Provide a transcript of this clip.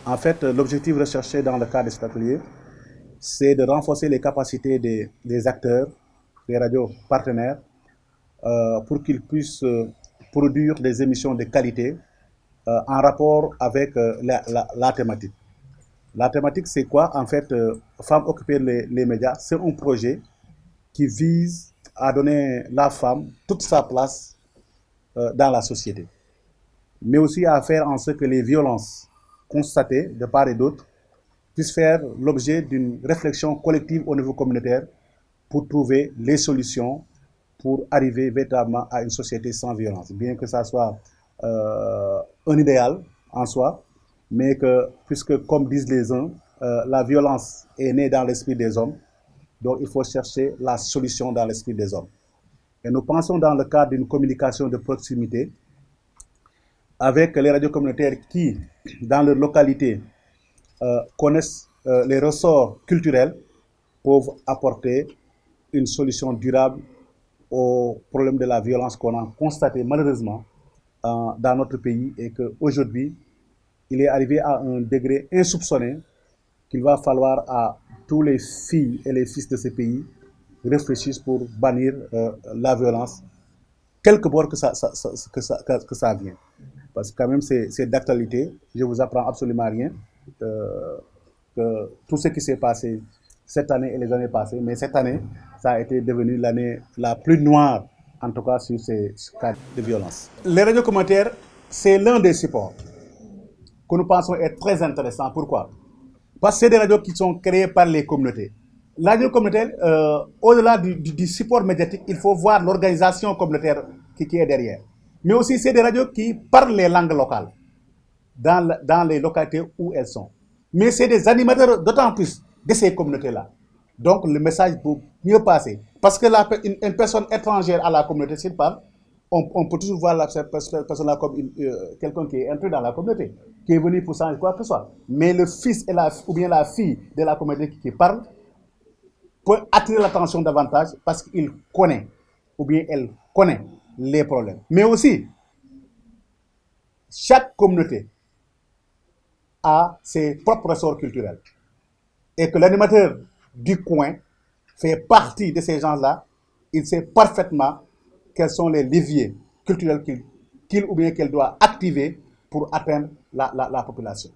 En fait, l'objectif recherché dans le cadre de cet atelier, c'est de renforcer les capacités des acteurs, des radios partenaires, pour qu'ils puissent produire des émissions de qualité en rapport avec la thématique. La thématique, c'est quoi? En fait, Femmes occuper les médias, c'est un projet qui vise à donner la femme toute sa place dans la société, mais aussi à faire en sorte que les violences constatées de part et d'autre puissent faire l'objet d'une réflexion collective au niveau communautaire pour trouver les solutions pour arriver véritablement à une société sans violence. Bien que ça soit un idéal en soi, mais que, puisque comme disent les uns, la violence est née dans l'esprit des hommes, donc il faut chercher la solution dans l'esprit des hommes. Et nous pensons dans le cadre d'une communication de proximité avec les radios communautaires qui, dans leur localité, connaissent les ressorts culturels, peuvent apporter une solution durable au problème de la violence qu'on a constaté malheureusement dans notre pays et qu'aujourd'hui, il est arrivé à un degré insoupçonné qu'il va falloir à tous les filles et les fils de ce pays réfléchissent pour bannir la violence, quelque part que ça vient. Parce que quand même, c'est d'actualité. Je ne vous apprends absolument rien. Que tout ce qui s'est passé cette année et les années passées, mais cette année, ça a été devenu l'année la plus noire, en tout cas sur ces cas de violence. Les radios communautaires, c'est l'un des supports que nous pensons être très intéressant. Pourquoi? Parce que c'est des radios qui sont créées par les communautés. La radio communautaire, au-delà du support médiatique, il faut voir l'organisation communautaire qui est derrière. Mais aussi, c'est des radios qui parlent les langues locales dans les localités où elles sont. Mais c'est des animateurs d'autant plus de ces communautés-là. Donc le message peut mieux passer. Parce que une personne étrangère à la communauté, s'il parle, on peut toujours voir cette personne-là comme quelqu'un qui est entré dans la communauté, qui est venu pour changer quoi que ce soit. Mais le fils ou bien la fille de la communauté qui parle peut attirer l'attention davantage parce qu'il connaît ou bien elle connaît les problèmes. Mais aussi, chaque communauté a ses propres ressorts culturels. Et que l'animateur du coin fait partie de ces gens-là, il sait parfaitement quels sont les leviers culturels qu'il ou bien qu'elle doit activer pour atteindre la population.